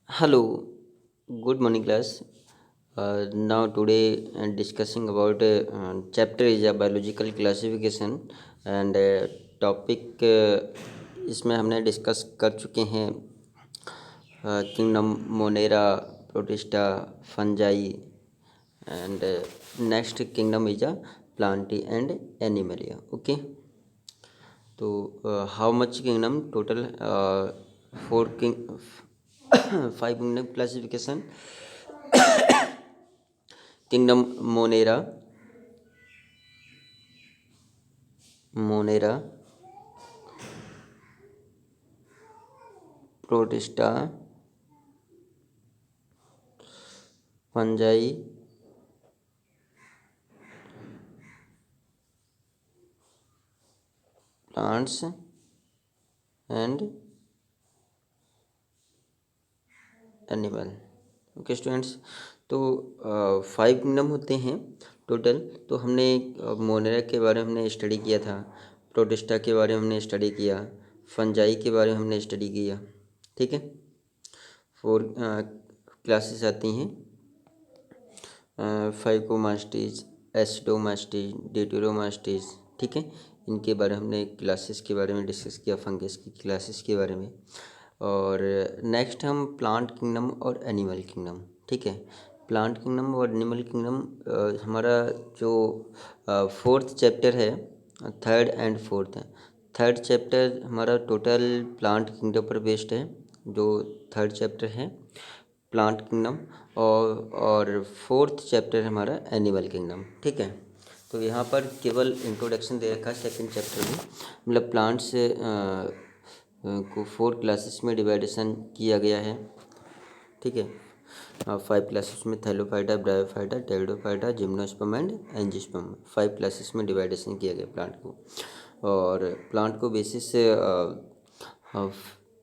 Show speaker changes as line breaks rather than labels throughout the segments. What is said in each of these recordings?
Hello, good morning, class. Now today discussing about chapter is a biological classification and topic इसमें हमने discuss कर चुके हैं kingdom Monera Protista fungi and next kingdom is a Plantae and Animalia okay तो how much kingdom total four king five kingdom classification kingdom Monera Monera Protista fungi plants and animal okay students. तो five kingdom होते हैं total. तो हमने Monera के बारे में हमने स्टडी किया था, प्रोटिस्टा के बारे में हमने स्टडी किया, फंजाई के बारे में हमने स्टडी किया। ठीक है, फोर क्लासेस आती हैं, फाइकोमास्टीज, एसिडोमास्टीज, डिटोरोमास्टीज। ठीक है, इनके बारे में हमने क्लासेस के बारे में डिस्कस किया, फंगस की क्लासेस के बारे में। और नेक्स्ट हम प्लांट किंगडम और एनिमल किंगडम। ठीक है, प्लांट किंगडम और एनिमल किंगडम हमारा जो फोर्थ चैप्टर है, थर्ड एंड फोर्थ है। थर्ड चैप्टर हमारा टोटल प्लांट किंगडम पर बेस्ड है, जो थर्ड चैप्टर है प्लांट किंगडम, और फोर्थ चैप्टर हमारा एनिमल किंगडम। ठीक है, तो यहाँ पर केवल इंट्रोडक्शन दे रखा है सेकंड चैप्टर में। मतलब प्लांट्स को फोर क्लासेस में डिवाइडेशन किया गया है। ठीक है, फाइव क्लासेस में Thallophyta, bryophyta, pteridophyta, gymnosperm and angiosperm, five classes में डिवाइडेशन किया गया प्लांट को। और प्लांट को बेसिस से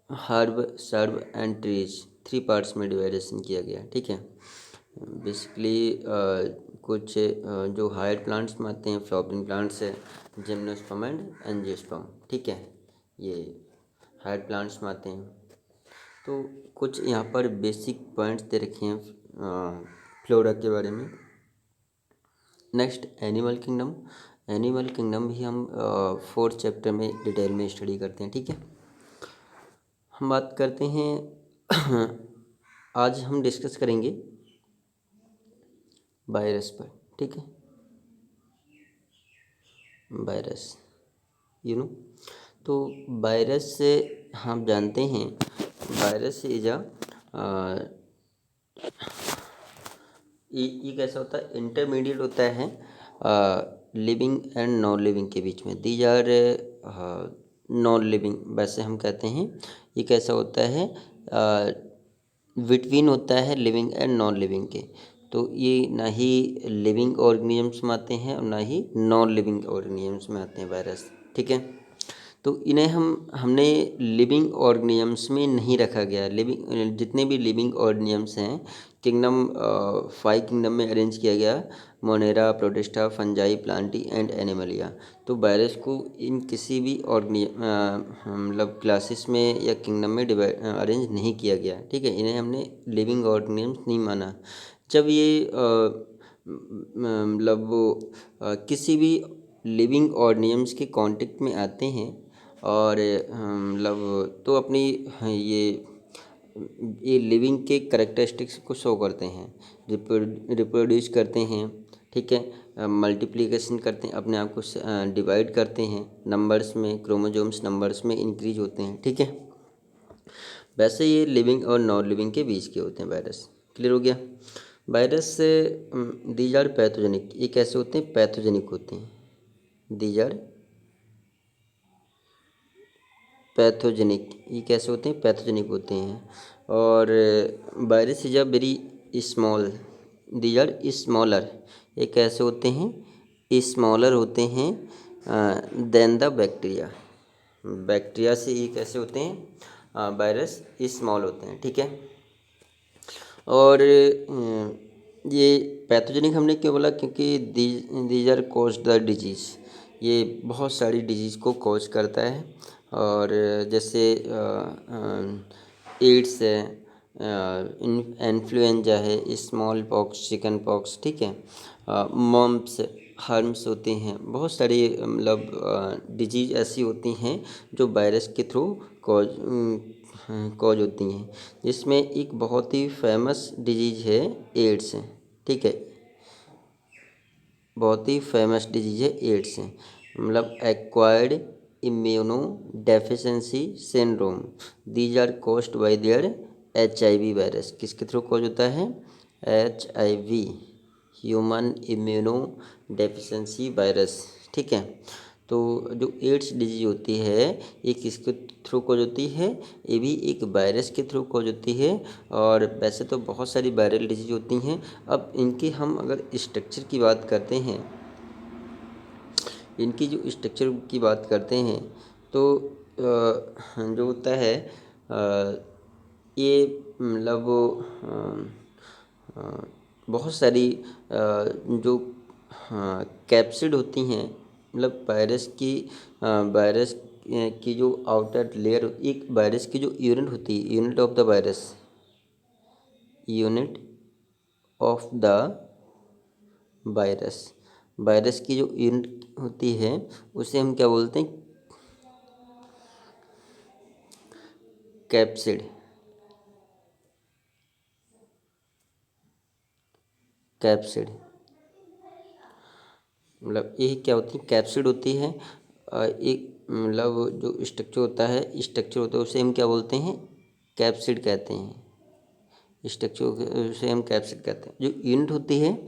herb, SERB and trees three parts में डिवाइडेशन किया गया। ठीक है, बेसिकली कुछ जो हायर प्लांट्स में आते हैं, फ्लावरिंग प्लांट्स है, जिम्नोस्पर्म एंड एंजियोस्पर्म। ठीक है, ये हायर प्लांट्स में आते हैं। तो कुछ यहाँ पर बेसिक पॉइंट्स दे रखे हैं फ्लोरा के बारे में। Next animal kingdom. Animal kingdom भी हम फोर्थ चैप्टर में डिटेल में स्टडी करते हैं। ठीक है, हम बात करते हैं आज हम डिस्कस करेंगे वायरस पर। ठीक है, वायरस तो वायरस से हम जानते हैं, वायरस इज अ ये कैसा होता है, इंटरमीडिएट होता है लिविंग एंड नॉन लिविंग के बीच में। दीज आर नॉन लिविंग, वैसे हम कहते हैं ये कैसा होता है, बिटवीन होता है लिविंग एंड नॉन लिविंग के। तो ये ना ही लिविंग ऑर्गेनिजम्स में आते हैं और ना ही नॉन लिविंग ऑर्गेनिजम्स में आते हैं वायरस। ठीक है, तो इन्हें हमने लिविंग ऑर्गेनिजम्स में नहीं रखा गया। लिविंग जितने भी लिविंग ऑर्गेनिजम्स हैं किंगडम फाइव किंगडम में अरेंज किया गया, Monera, Protista, fungi, Plantae and Animalia. तो वायरस को इन किसी भी मतलब क्लासेस में या किंगडम में अरेंज नहीं किया गया। ठीक है, इन्हें हमने लिविंग ऑर्गेनिजम्स नहीं माना। जब ये मतलब किसी भी लिविंग ऑर्गेनिजम्स के कांटेक्ट में आते हैं और मतलब तो अपनी ये लिविंग के करेक्टरिस्टिक्स को शो करते हैं, रिप्रोड्यूस करते हैं। ठीक है, मल्टीप्लिकेशन करते हैं, अपने आप को डिवाइड करते हैं नंबर्स में, क्रोमोजोम्स नंबर्स में इंक्रीज होते हैं। ठीक है, वैसे ये लिविंग और नॉन लिविंग के बीच के होते हैं वायरस। क्लियर हो गया। वायरस दीज आर पैथोजेनिक, ये कैसे होते हैं, पैथोजेनिक होते हैं। दीज आर पैथोजेनिक, ये कैसे होते हैं, पैथोजेनिक होते हैं। और virus is a very small, these are smaller, ये कैसे होते हैं, स्मॉलर होते हैं देन द बैक्टीरिया। बैक्टीरिया से ये कैसे होते हैं, वायरस स्मॉल होते हैं। ठीक है, और ये पैथोजेनिक हमने क्यों बोला, क्योंकि these are cause the disease, ये बहुत सारी डिजीज़ को कॉज करता है। और जैसे एड्स है, इन्फ्लुएंजा है, स्मॉल पॉक्स, चिकन पॉक्स, ठीक है, मम्प्स, हर्म्स होते हैं, बहुत सारी मतलब डिजीज ऐसी होती हैं जो वायरस के थ्रू कॉज होती हैं, जिसमें एक बहुत ही फेमस डिजीज है एड्स, ठीक है, बहुत ही फेमस डिजीज है एड्स, मतलब acquired immunodeficiency syndrome, these are caused by their HIV virus. किसके थ्रू कॉज होता है? HIV, human immunodeficiency virus, ठीक है। तो जो एड्स डिजीज होती है ये किसके थ्रू कॉज होती है? ये भी एक वायरस के थ्रू कॉज होती है। और वैसे तो बहुत सारी वायरल डिजीज होती हैं। अब इनके हम अगर स्ट्रक्चर की बात करते हैं, इनकी जो स्ट्रक्चर की बात करते हैं तो जो होता है ये मतलब बहुत सारी जो कैप्सिड होती हैं, मतलब वायरस की जो आउटर लेयर, एक वायरस की जो यूनिट होती है, unit of the virus, unit of the virus, virus की जो यूनिट होती है उसे हम क्या बोलते हैं? कैप्सिड, कैप्सिड, मतलब ये क्या होती है? कैप्सिड होती है। एक मतलब जो स्ट्रक्चर होता है उसे हम क्या बोलते हैं? कैप्सिड कहते हैं। स्ट्रक्चर उसे हम कैप्सिड कहते हैं। जो यूनिट होती है,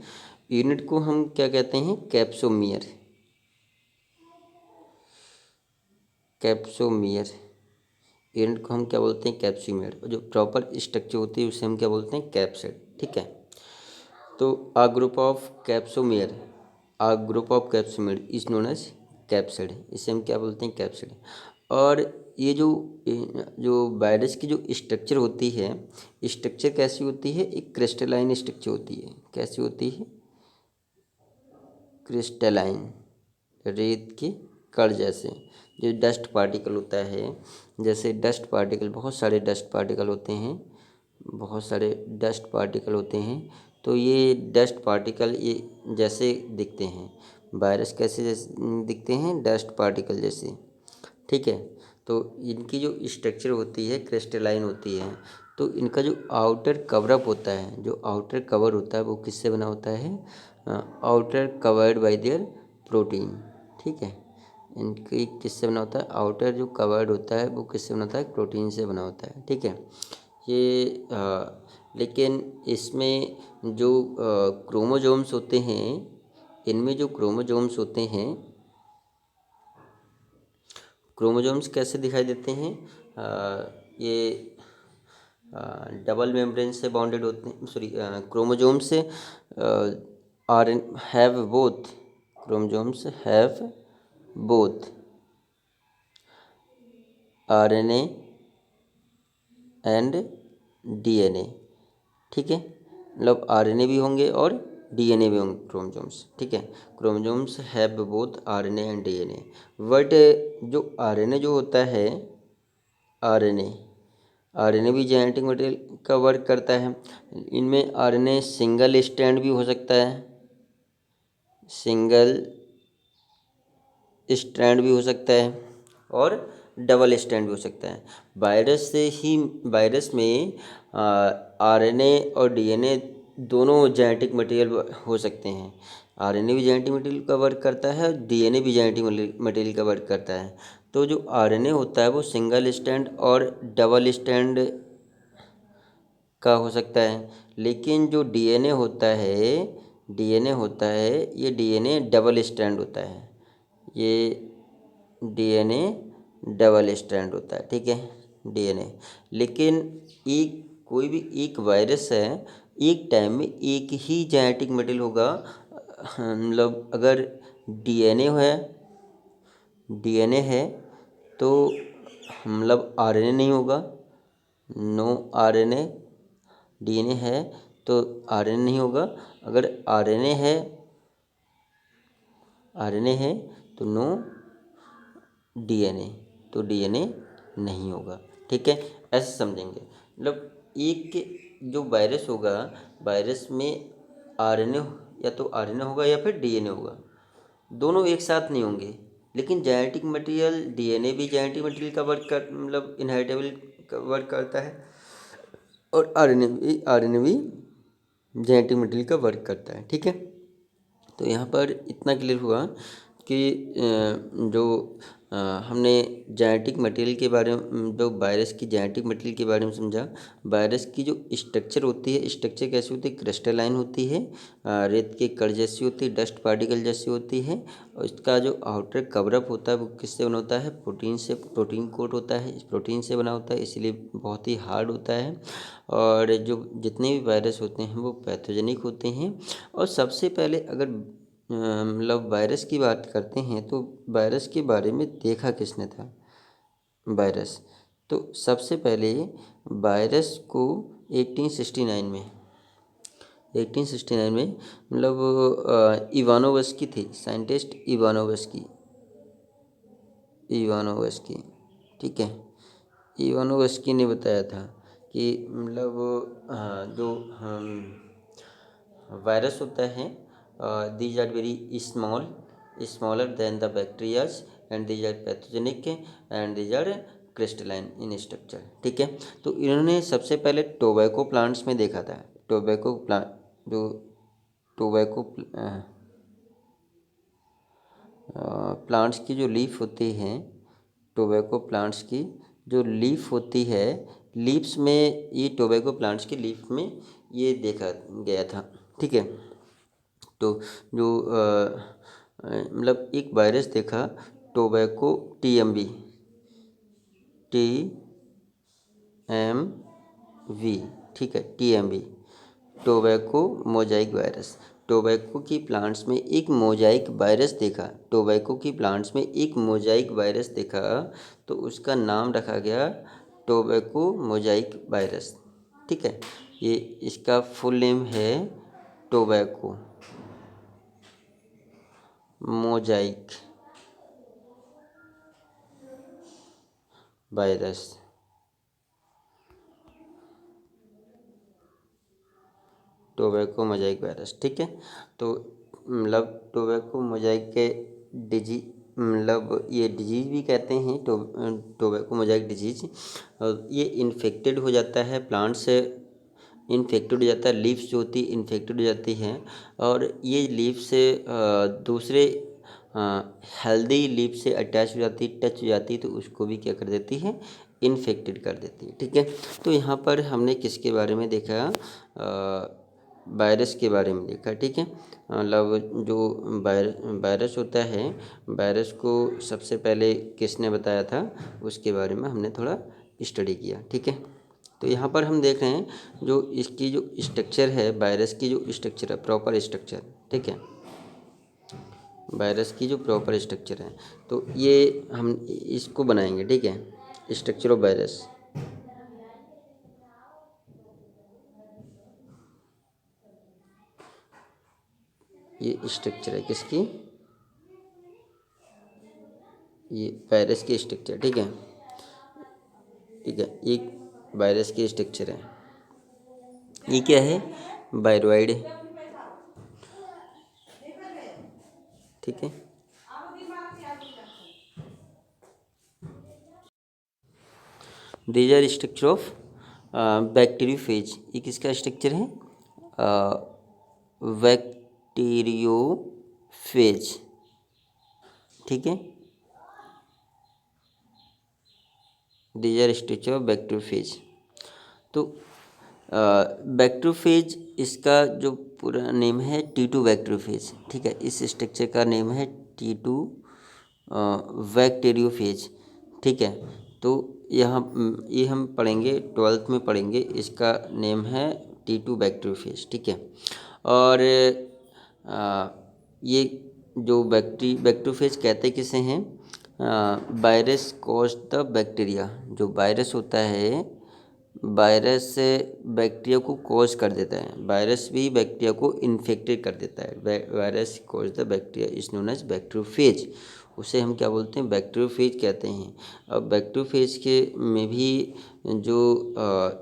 यूनिट को हम क्या कहते हैं? कैप्सोमियर, कैप्सोमियर, यूनिट को हम क्या बोलते हैं? कैप्सोमियर। और जो प्रॉपर स्ट्रक्चर होती है उसे हम क्या बोलते हैं? कैप्सिड, ठीक है। तो a group of capsomere, a group of capsomere is known as capsid, इसे हम क्या बोलते हैं? कैप्सिड। और ये जो वायरस की जो स्ट्रक्चर होती है, स्ट्रक्चर कैसी होती है? एक क्रिस्टलाइन स्ट्रक्चर होती है। कैसी होती है? क्रिस्टलाइन, रेत के कण जैसे। जो डस्ट पार्टिकल होता है, जैसे डस्ट पार्टिकल, बहुत सारे डस्ट पार्टिकल होते हैं, बहुत सारे डस्ट पार्टिकल होते हैं। तो ये डस्ट पार्टिकल ये जैसे दिखते हैं, वायरस कैसे जैसे दिखते हैं? डस्ट पार्टिकल जैसे, ठीक है। तो इनकी जो स्ट्रक्चर होती है क्रिस्टलाइन होती है। तो इनका जो आउटर कवरअप होता है, जो आउटर कवर होता है वो किससे बना होता है? Outer covered by there protein, ठीक है। इनकी किससे बना होता है? आउटर जो कवर्ड होता है वो किससे बना होता है? प्रोटीन से बना होता है, ठीक है। लेकिन इसमें जो क्रोमोजोम्स होते हैं, इनमें जो क्रोमोजोम्स होते हैं, क्रोमोजोम्स कैसे दिखाई देते हैं? ये डबल मेम्ब्रेन से बाउंडेड होते हैं, sorry, chromosomes are have both, chromosomes have both RNA and DNA, ठीक है। मतलब RNA भी होंगे और DNA भी होंगे क्रोमोजोम्स, ठीक है। Chromosomes have both RNA and DNA। But जो RNA जो होता है, RNA, RNA भी जेनेटिक मटेरियल का वर्क करता है। इनमें RNA सिंगल स्ट्रैंड भी हो सकता है, सिंगल स्ट्रैंड भी हो सकता है और डबल स्ट्रैंड भी हो सकता है। वायरस में RNA और DNA दोनों जेनेटिक मटेरियल हो सकते हैं। RNA भी जेनेटिक मटेरियल का वर्क करता है, DNA भी जेनेटिक मटेरियल का वर्क करता है। तो जो RNA होता है वो सिंगल स्ट्रैंड और डबल स्ट्रैंड का हो सकता है। लेकिन जो DNA होता है, ये DNA डबल स्ट्रैंड होता है, ये DNA डबल स्ट्रैंड होता है, ठीक है, DNA। लेकिन एक कोई भी एक वायरस है, एक टाइम में एक ही जेनेटिक मटेरियल होगा। मतलब अगर DNA है, DNA है तो मतलब RNA नहीं होगा, नो RNA। DNA है तो RNA नहीं होगा। अगर RNA है तो नो DNA, तो DNA नहीं होगा, ठीक है। ऐसे समझेंगे। मतलब एक जो वायरस होगा, वायरस में आरएनए या तो आरएनए होगा या फिर डीएनए होगा, दोनों एक साथ नहीं होंगे। लेकिन जेनेटिक मटेरियल, डीएनए भी जेनेटिक मटेरियल का वर्क कर मतलब इनहेरिटेबल का वर्क करता है, और आरएनए भी जेनेटिक मटेरियल का वर्क करता है। ठीक है, तो यहाँ पर इतना क्लियर हुआ कि जो हमने जेनेटिक मटेरियल के बारे में, जो वायरस की जेनेटिक मटेरियल के बारे में समझा। वायरस की जो स्ट्रक्चर होती है, स्ट्रक्चर कैसी होती है, क्रिस्टलाइन होती है, रेत के कण जैसी होती है, डस्ट पार्टिकल जैसी होती है। और इसका जो आउटर कवरअप होता है वो किससे बना होता है, प्रोटीन से, प्रोटीन कोट होता है, इस प्रोटीन से बना होता है, इसलिए बहुत ही हार्ड होता है। और जो जितने भी वायरस होते हैं वो पैथोजेनिक होते हैं। और सबसे पहले अगर मतलब वायरस की बात करते हैं तो वायरस के बारे में देखा किसने था, वायरस। तो सबसे पहले वायरस को 1869 में मतलब इवानोवस्की थे, साइंटिस्ट इवानोवस्की। ठीक है, इवानोवस्की ने बताया था कि मतलब जो वायरस होता है, these are very smaller than the bacterias and these are pathogenic and these are crystalline in structure. ठीक है, तो इन्होंने सबसे पहले टोबैको प्लांट्स में देखा था। टोबैको प्लांट, जो टोबैको प्लांट्स की जो लीफ होती हैं, टोबैको प्लांट्स की जो लीफ होती है, लीव्स में, ये टोबैको प्लांट्स की लीफ में ये देखा गया था। ठीक है, तो जो मतलब एक वायरस देखा, टोबैको TMV, ठीक है, TMV, tobacco Mosaic virus. Tobacco की प्लांट्स में एक मोजाइक वायरस देखा, टोबैको की प्लांट्स में एक मोजाइक वायरस देखा, तो उसका नाम रखा गया टोबैको मोजाइक वायरस। ठीक है, ये इसका फुल नेम है tobacco Mosaic virus. Tobacco Mosaic virus. ठीक है, तो मतलब टोबैको मोजाइक के डिजीज, मतलब ये डिजीज़ भी कहते हैं टोबैको मोजाइक डिजीज। और ये इन्फेक्टेड हो जाता है, प्लांट से इन्फेक्टेड हो जाता है, लीव्स जो होती है इन्फेक्टेड हो जाती हैं, और ये लीफ से दूसरे हेल्दी लीफ से अटैच हो जाती, टच हो जाती, तो उसको भी क्या कर देती है, इन्फेक्टेड कर देती है। ठीक है, तो यहाँ पर हमने किसके बारे में देखा, वायरस के बारे में देखा। ठीक है, मतलब जो वायरस होता है, वायरस को सबसे पहले किसने बताया था, उसके बारे में हमने थोड़ा स्टडी किया। ठीक है, तो यहाँ पर हम देख रहे हैं जो इसकी जो स्ट्रक्चर है, वायरस की जो स्ट्रक्चर है, प्रॉपर स्ट्रक्चर। ठीक है, वायरस की जो प्रॉपर स्ट्रक्चर है, तो ये हम इसको बनाएंगे। ठीक है, स्ट्रक्चर ऑफ वायरस। ये स्ट्रक्चर है किसकी, ये वायरस की स्ट्रक्चर। ठीक है, ठीक है, एक वायरस की स्ट्रक्चर है। ये क्या है, वायरॉइड। ठीक है, these are structure of bacteriophage. ये किसका स्ट्रक्चर है, बैक्टीरियोफेज। ठीक है, these are structure of bacteriophage. तो बैक्टीरियोफेज, इसका जो पूरा नेम है T2 बैक्टीरियोफेज। ठीक है, इस स्ट्रक्चर का नेम है T2 बैक्टीरियोफेज। ठीक है, तो यहाँ ये हम पढ़ेंगे, 12th में पढ़ेंगे, इसका नेम है T2 बैक्टीरियोफेज। ठीक है, और ये जो बैक्टीरियोफेज कहते किसे हैं, वायरस कॉज द बैक्टीरिया। जो वायरस होता है, वायरस बैक्टीरिया को कॉज कर देता है, वायरस भी बैक्टीरिया को इन्फेक्टेड कर देता है। Virus cause the bacteria is known as bacteriophage. उसे हम क्या बोलते हैं, बैक्टीरियोफेज कहते हैं। अब बैक्टीरियोफेज के में भी जो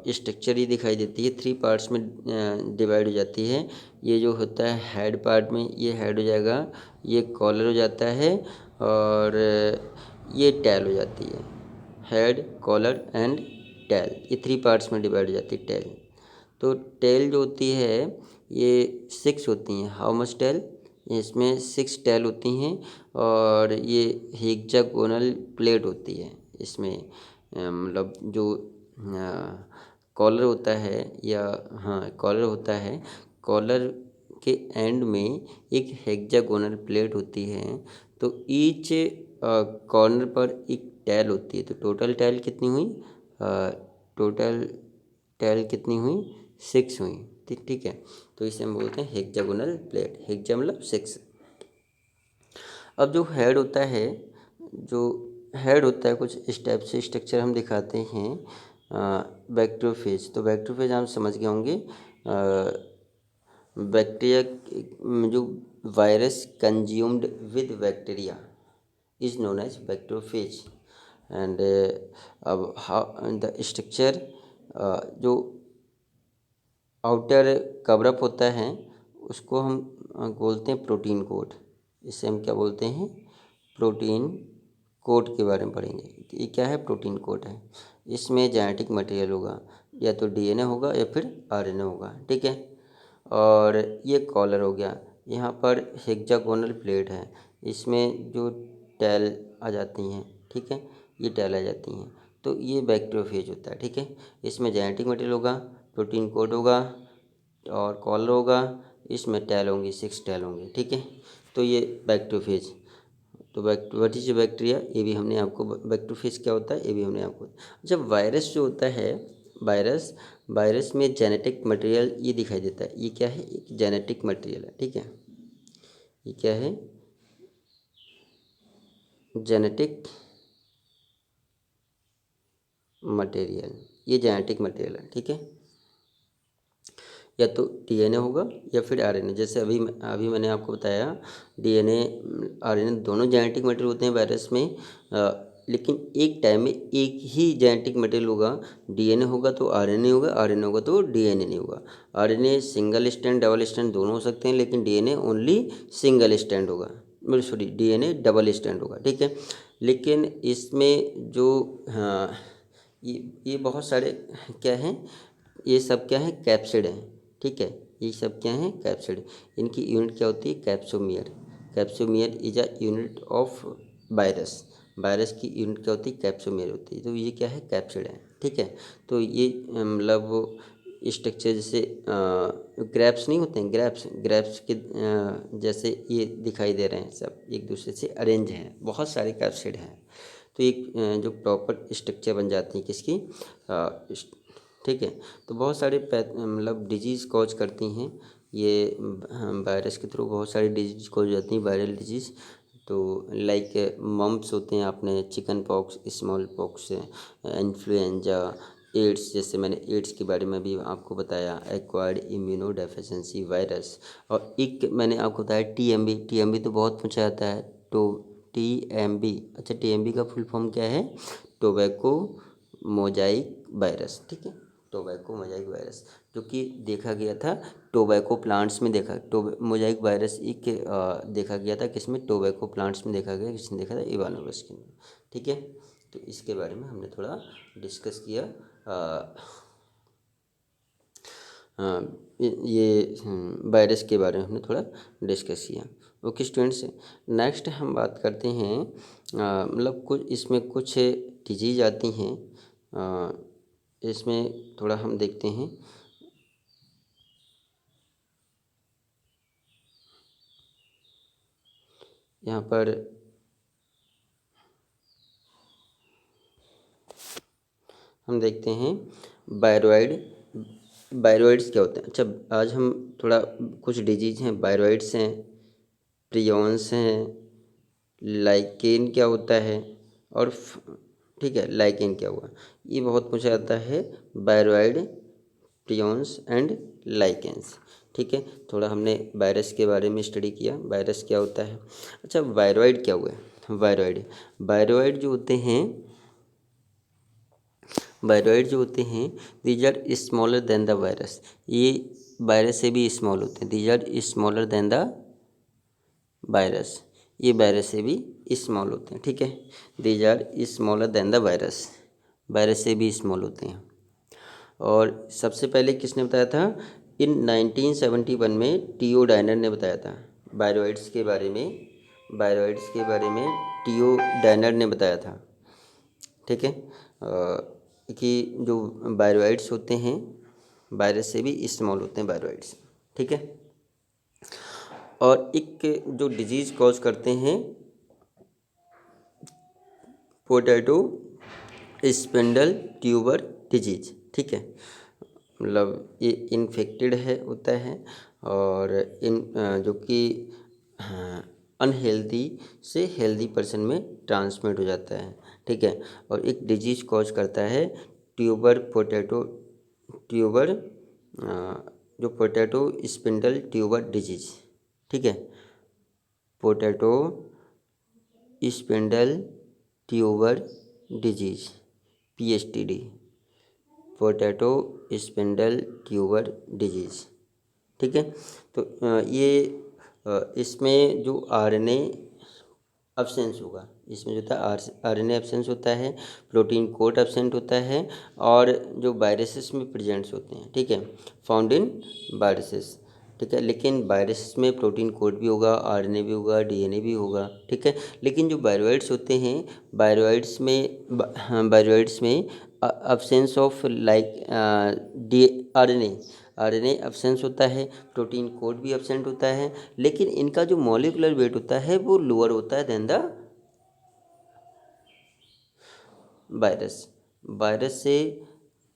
स्ट्रक्चर ये दिखाई देती है, 3 पार्ट्स में डिवाइड हो जाती है। ये जो होता है हेड पार्ट में, ये हेड हो जाएगा, ये कॉलर हो जाता है, और ये टेल हो जाती है। हेड, कॉलर एंड टेल, ये 3 पार्ट्स में डिवाइड हो जाती है टेल। तो टेल जो होती है ये 6 होती हैं। हाउ मच टेल, इसमें 6 टेल होती हैं, और ये हेक्सागोनल प्लेट होती है इसमें। मतलब जो कॉलर होता है, या हाँ कॉलर होता है, कॉलर के एंड में एक हेक्सागोनल प्लेट होती है। तो ईच कॉर्नर पर एक टेल होती है। तो टोटल टेल कितनी हुई, टोटल टेल कितनी हुई, 6 हुई। ठीक है, तो इसे हम बोलते हैं हेक्सागोनल प्लेट। हेक्सा मतलब 6। अब जो हेड होता है, जो हेड होता है, कुछ इस टाइप से स्ट्रक्चर हम दिखाते हैं बैक्टीरियोफेज। तो बैक्टीरियोफेज आप समझ गए होंगे। बैक्टीरिया जो virus consumed with bacteria is known as bacteriophage. And अब हाउ द स्ट्रक्चर, जो आउटर कवरअप होता है उसको हम बोलते हैं प्रोटीन कोट। इसे हम क्या बोलते हैं, प्रोटीन कोट के बारे में पढ़ेंगे। ये क्या है, प्रोटीन कोट है। इसमें जेनेटिक मटेरियल होगा, या तो डीएनए होगा या फिर आरएनए होगा। ठीक है, और ये कॉलर हो गया। यहाँ पर हेक्सागोनल प्लेट है, इसमें जो टेल आ जाती हैं। ठीक है, ये टेल आ जाती हैं। तो ये बैक्टीरियोफेज होता है। ठीक है, इसमें जेनेटिक मटेरियल होगा, प्रोटीन कोड होगा, और कॉलर होगा। इसमें टेल होंगी, 6 टेल होंगी। ठीक है, तो ये बैक्टीरियोफेज। तो व्हाट इज बैक्टीरिया, ये भी हमने आपको, बैक्टीरियोफेज क्या होता है ये भी हमने आपको। जब वायरस जो होता है, वायरस वायरस में जेनेटिक मटेरियल ये दिखाई देता है। ये क्या है, एक जेनेटिक मटेरियल है। ठीक है, ये क्या है, जेनेटिक मटेरियल, ये जेनेटिक मटेरियल है। ठीक है, या तो डीएनए होगा या फिर आरएनए। जैसे अभी मैंने आपको बताया, डीएनए आरएनए दोनों जेनेटिक मटेरियल होते हैं वायरस में। लेकिन एक टाइम में एक ही जेनेटिक मटेरियल होगा। डीएनए होगा तो आरएनए होगा, आरएनए होगा तो डीएनए नहीं होगा। RNA single strand double strand दोनों हो सकते हैं, लेकिन डीएनए ओनली सिंगल स्ट्रैंड होगा। सॉरी, डीएनए डबल स्ट्रैंड होगा। ठीक है, लेकिन इसमें जो, हाँ, ये बहुत सारे क्या हैं, ये सब क्या है, कैप्सिड हैं। ठीक है, ये सब क्या हैं, कैप्सिड। इनकी यूनिट क्या होती है, capsomere. Capsomere is a unit of virus. Virus की यूनिट क्या होती है, कैप्सोमियर होती है। तो ये क्या है, कैप्सिड है। ठीक है, तो ये मतलब स्ट्रक्चर जैसे ग्रैप्स नहीं होते हैं, ग्रैप्स के जैसे ये दिखाई दे रहे हैं, सब एक दूसरे से अरेंज हैं, बहुत सारे कैप्सिड हैं। तो एक जो प्रॉपर स्ट्रक्चर बन जाती है किसकी, ठीक है। तो बहुत सारे मतलब डिजीज़ कॉज करती हैं ये, वायरस के थ्रू बहुत सारी डिजीज़ कॉज हो जाती हैं, वायरल डिजीज़। तो लाइक मम्प्स होते हैं, आपने chickenpox, smallpox, influenza, AIDS. जैसे मैंने एड्स के बारे में भी आपको बताया, एक्वायर्ड इम्यूनो डेफिशिएंसी वायरस। और एक मैंने आपको बताया टीएमबी। टीएमबी तो बहुत पूछा जाता है, तो टीएमबी, अच्छा टीएमबी का फुल फॉर्म क्या है, टोबैको मोजाइक वायरस। ठीक है, टोबैको मोजाइक वायरस, जो कि देखा गया था टोबैको प्लांट्स में। देखा मोजाइक वायरस एक देखा गया था किसमें, टोबैको प्लांट्स में देखा गया। किसने देखा था, इवानो रस्किन ने। ठीक है, तो इसके बारे में हमने थोड़ा डिस्कस किया। ये वायरस के बारे में हमने थोड़ा डिस्कस किया। ओके स्टूडेंट्स, नेक्स्ट हम बात करते हैं, मतलब कुछ इसमें कुछ डिजीज आती हैं, इसमें थोड़ा हम देखते हैं। यहाँ पर हम देखते हैं वायरॉइड। वायरॉइड्स क्या होते हैं, अच्छा आज हम थोड़ा कुछ डिजीज हैं, वायरॉइड्स हैं, प्रियॉन्स हैं, लाइकेन क्या होता है, और ठीक है, लाइकेन क्या हुआ, ये बहुत पूछा जाता है, वायरॉइड, प्रियॉन्स एंड लाइकेंस। ठीक है, थोड़ा हमने वायरस के बारे में स्टडी किया, वायरस क्या होता है। अच्छा वायरॉइड क्या हुआ है, वायरॉइड। वायरॉइड जो होते हैं, वायरॉइड जो होते हैं, these are smaller than the virus. ये वायरस से भी स्मॉल होते हैं। These are smaller than the virus, ये वायरस से भी स्मॉल होते हैं। ठीक है, these are smaller than the virus, virus से भी स्मॉल होते हैं। और सबसे पहले किसने बताया था? इन 1971 में टीओ डायनर ने बताया था वायरॉइड्स के बारे में, वायरॉइड्स के बारे में टीओ डायनर ने बताया था। ठीक है, कि जो वायरॉइड्स होते हैं वायरस से भी स्मॉल होते हैं वायरॉइड्स। ठीक है, और एक जो डिजीज़ कॉज करते हैं पोटैटो स्पिंडल ट्यूबर डिजीज। ठीक है, मतलब ये इन्फेक्टेड है होता है, और जो कि अनहेल्दी से हेल्दी पर्सन में ट्रांसमिट हो जाता है। ठीक है, और एक डिजीज़ कॉज करता है ट्यूबर पोटैटो, ट्यूबर जो पोटैटो स्पिंडल ट्यूबर डिजीज। ठीक है, potato spindle tuber disease, PSTD, potato spindle tuber disease. ठीक है, तो ये इसमें जो RNA एब्सेंस होगा, इसमें जो था RNA एब्सेंस होता है, प्रोटीन कोड एब्सेंट होता है, और जो वायरसेस में प्रेजेंट्स होते हैं। ठीक है, फाउंड इन वायरसेस। ठीक है, लेकिन वायरस में प्रोटीन कोड भी होगा, RNA भी होगा, DNA भी होगा। ठीक है, लेकिन जो वायरॉइड्स होते हैं, वायरॉइड्स में absence of like RNA absence होता है, प्रोटीन कोड भी एब्सेंट होता है, लेकिन इनका जो मॉलिक्यूलर वेट होता है वो लोअर होता है देन द वायरस। वायरस से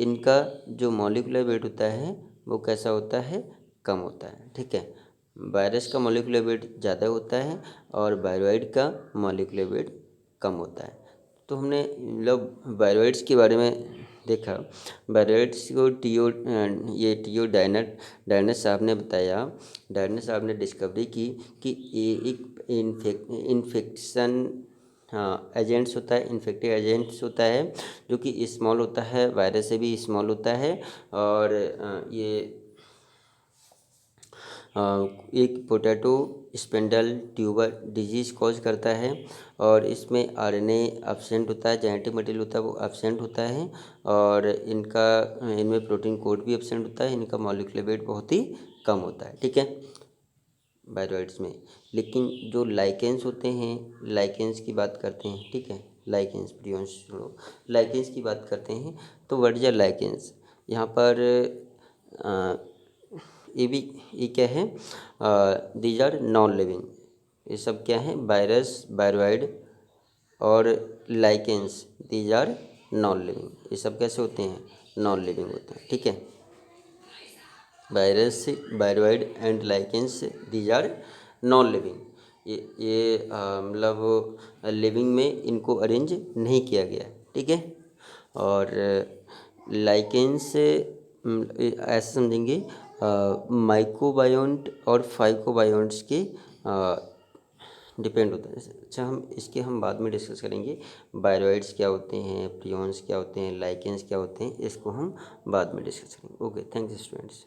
इनका जो मॉलिक्यूलर वेट होता है वो कैसा होता है? कम होता है। ठीक है, वायरस का मॉलिक्यूलर वेट ज़्यादा होता है और वायरॉइड का मॉलिक्यूलर वेट कम होता है। तो हमने मतलब वायरॉइड्स के बारे में देखा। वायरॉइड्स को टीओ डायनर साहब ने बताया, डायनर साहब ने डिस्कवरी की कि ये एक इन्फेक्शन, हाँ, एजेंट्स होता है, इन्फेक्टिव एजेंट्स होता है, जो कि स्मॉल होता है, वायरस से भी स्मॉल होता है, और ये एक potato spindle tuber disease cause करता है, और इसमें RNA एब्सेंट होता है, जेनेटिक मटेरियल होता है वो एब्सेंट होता है, और इनमें प्रोटीन कोड भी एब्सेंट होता है, इनका मॉलिक्यूलर वेट बहुत ही कम होता है। ठीक है, वायरॉइड्स में। लेकिन जो लाइकेंस होते हैं, लाइकेंस की बात करते हैं। ठीक है, लाइकेंस प्रियोंश सुनो, लाइकेंस की बात करते हैं तो व्हाट इज लाइकेंस? यहाँ पर ये क्या है? These are non living. ये सब क्या है? वायरस, वायरॉइड और lichens, these are non living. ये सब कैसे होते हैं? नॉन लिविंग होते हैं। ठीक है, virus, viroid and lichens, these are non living. ये मतलब लिविंग में इनको अरेंज नहीं किया गया है। ठीक है, और लाइकेंस ऐसे समझेंगे माइक्रोबायोन्ट और फाइकोबायोन्ट्स के डिपेंड होता है। अच्छा, हम बाद में डिस्कस करेंगे। वायरॉइड्स क्या होते हैं, प्रियॉन्स क्या होते हैं, लाइकेंस क्या होते हैं, इसको हम बाद में डिस्कस करेंगे। Okay, thanks students.